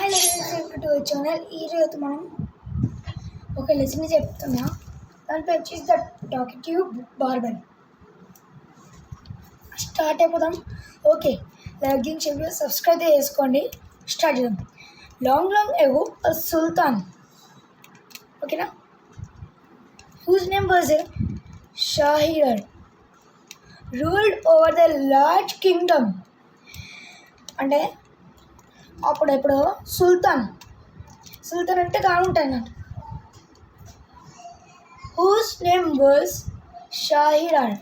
Hi welcome to channel. ఈరోజు మనం ఒక లెసన్ చెప్తున్నా. దానిపై వచ్చేసి ద టాకిటివ్ బార్బర్. స్టార్ట్ అయిపోదాం. ఓకే, లైక్ షేర్ సబ్స్క్రైబ్ చేసుకోండి. స్టార్ట్ చేద్దాం. లాంగ్ ఎగో సుల్తాన్, ఓకేనా, whose name was Shahryar, ruled over the large kingdom. అంటే అప్పుడెప్పుడు సుల్తాన్ అంటే కానుంటాయి అన్నట్టు. హూస్ నేమ్ వాజ్ షాహిరార్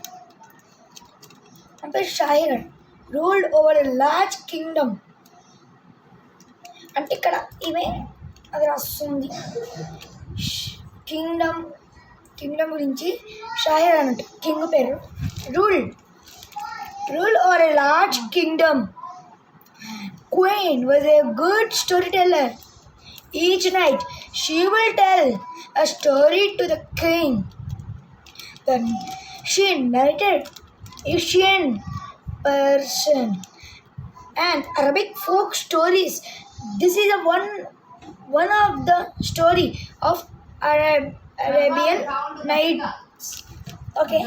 అంటే Shahryar ruled over a large kingdom. అంటే ఇక్కడ ఈమె అది రాస్తుంది. కింగ్డమ్ గురించి షాహిరార్ అన్నట్టు కింగ్ పేరు. Rule over a large Kingdom. Queen was a good storyteller. Each night she will tell a story to the king. Then she narrated Asian, Persian and Arabic folk stories. This is one of the story of Arabian Nights. Okay,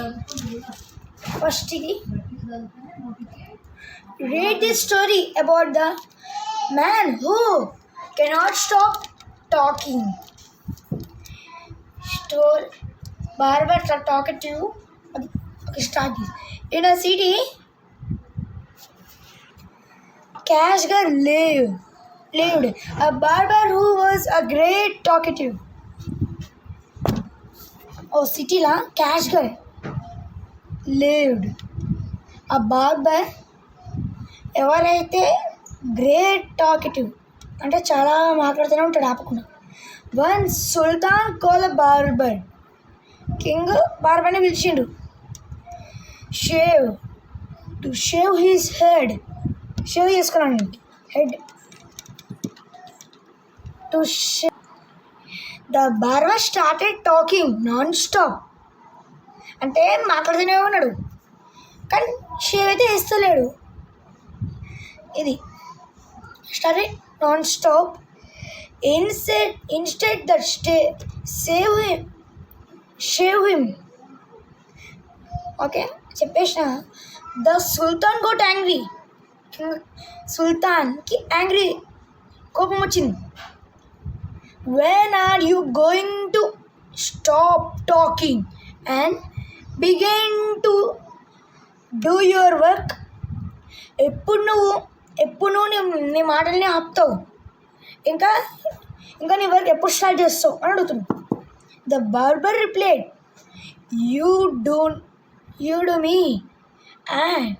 first read this story about the man who cannot stop talking. Story Barber start talking to you. Okay, start this. In a city, Kashgar lived a barber who was a great talkative. Oh, city la Kashgar lived a barber ఎవరైతే great talkative అంటే చాలా మాట్లాడుతూనే ఉంటాడు ఆపకుండా. One sultan called barber, king బార్బర్ని పిలిచిండు. To shave his head, shave చేసుకున్నాను head. To shave the barber started talking non stop. అంటే మాట్లాడుతూనే ఉన్నాడు కానీ షేవ్ అయితే వేస్తలేడు. ఇది started non-stop. Instead that shave him. Okay, చెప్పేసిన. The Sultan got angry. సుల్తాన్ కి యాంగ్రీ, కోపం వచ్చింది. When are you going to stop talking and begin to do your work? ఎప్పుడు నువ్వు నీ మాటల్ని ఆపుతావు, ఇంకా నీ వర్క్ ఎప్పుడు స్టార్ట్ చేస్తావు అని అడుగుతున్నావు. The barber replied, you do me an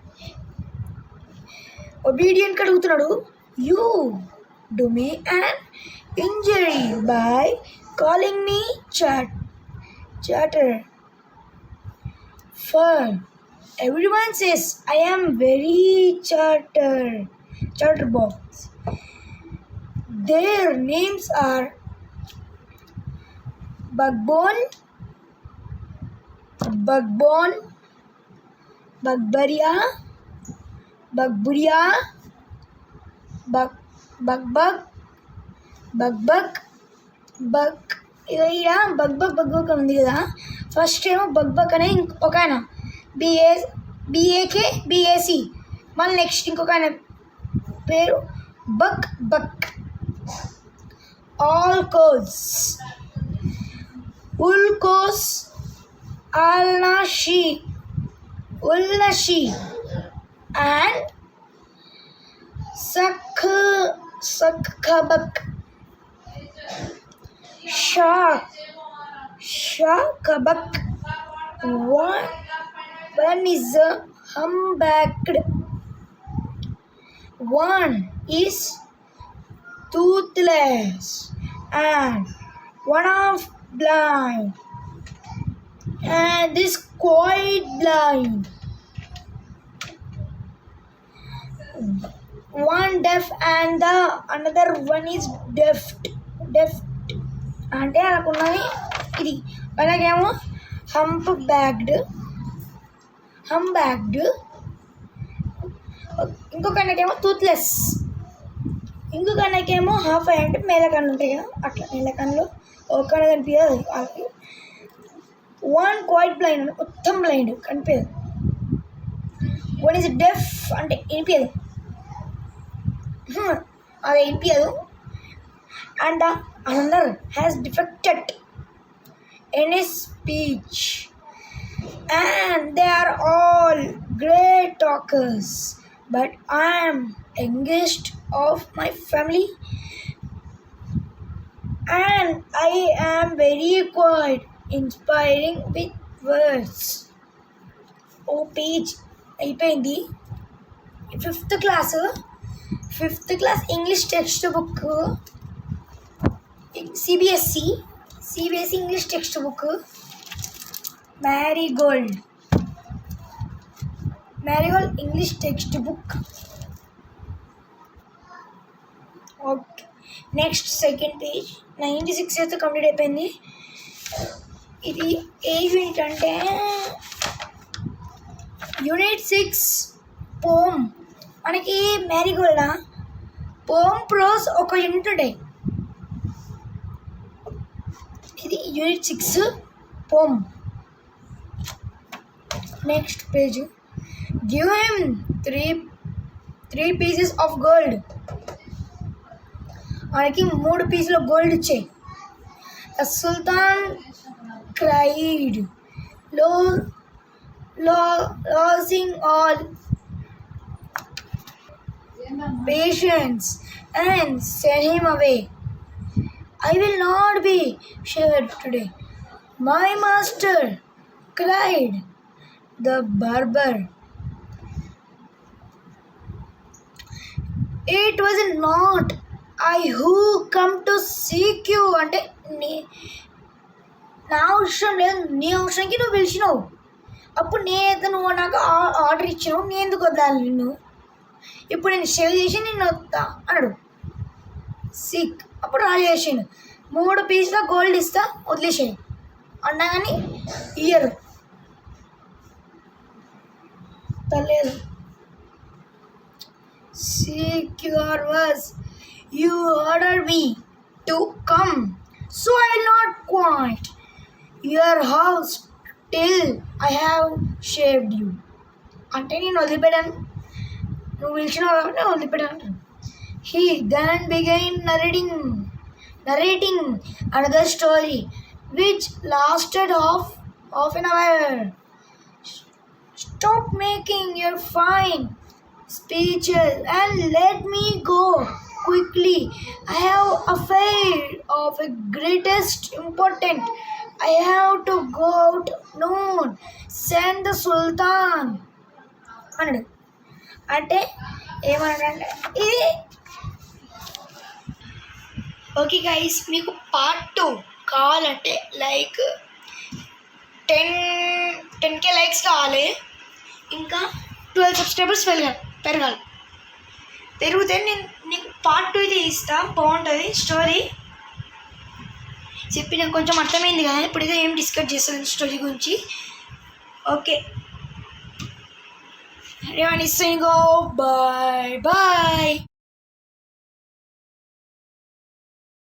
ఒబీడియంట్గా అడుగుతున్నాడు. You do me an injury by calling me chatter. For everyone says I am very chatterbox. Their names are Bagbone, Bagburia, Bugbug. ఇలా బగ్బగ్ ఉంది కదా. First ఏమో బగ్బగ్ అనే ఒక ఆయన BAC, మళ్ళీ నెక్స్ట్ ఇంకొక ఆయన పేరు Buk. Al Kos, Ulkos, Ulnashi and Sakhbak. Shakabak. One is humbacked, one is toothless, and one of blind, and this quite blind. One deaf and the another one is deft. అంటే అనుకున్నది ఇది. అలాగేమో హంబ్యాక్డ్, ఇంకొక ఆయనకేమో టూత్లెస్. ఇంకొక అన్నకేమో half I అంటే మేలకన్ను ఉంటాయి కదా, అట్లా మేలకన్నులో ఒక కన్ను కనిపించదు వాళ్ళకి. వన్ క్వైట్ బ్లైండ్ అంటే మొత్తం బ్లైండ్ కనిపించదు. వన్ ఈజ్ డెఫ్ అంటే వినిపించదు, అది వినిపించదు. And another has defected in his speech, and they are all great talkers, but I am youngest of my family and I am very quiet, inspiring with words. ఓ page అయిపోయింది. Fifth class English text book, CBSE English text book Marigold English text book. Okay, next second page 96 అయితే complete అయిపోయింది. ఇది ఏ unit అంటే unit 6 పోమ్. మనకి మ్యారీగోల్డా పోమ్ pros ఒక unit ఉంటాయి. ఇది unit 6 poem. Next page give him three pieces of gold. మనకి 3 పీసులు గోల్డ్ ఇచ్చాయి. The sultan cried losing all patience and sent him away. I will not be shared today, my master, cried the barber. It was not I who come to seek you. అంటే నా అవసరం లేదు, నీ అవసరానికి నువ్వు పిలిచినావు. అప్పుడు నేనైతే నువ్వు నాకు ఆర్డర్ ఇచ్చినావు, నేను ఎందుకు వద్దాలి నిన్ను? ఇప్పుడు నేను సేవ్ చేసి నిన్ను వద్దా అన్నాడు. సీక్ అప్పుడు రాజు చేసాడు 3 పీసుల గోల్డ్ ఇస్తా వదిలేసాడు అన్నా కానీ ఇయ్యరు తలేదు. Seek your words, you order me to come, so I will not quit your house till I have shaved you. అంటే నేను వదిలిపెట్టాను, నువ్వు పిలిచిన కాబట్టి వదిలిపెట్టాను. He then began narrating another story which lasted half an hour. Stop making your fine speeches and let me go quickly. I have affair of a greatest importance. I have to go out noon. Send the Sultan. అన్నాడు. అంటే ఏమన్నాడంటే ఇది okay guys, మీకు part 2 కావాలంటే like 10K likes కావాలి, ఇంకా 12 subscribers పెరగాలి. పెరిగితే నేను నీకు పార్ట్ 2 అయితే ఇస్తా, బాగుంటుంది స్టోరీ. చెప్పి నాకు కొంచెం అర్థమైంది కదా, ఇప్పుడైతే ఏం డిస్కస్ చేస్తాను స్టోరీ గురించి. Okay, everyone is saying go bye bye.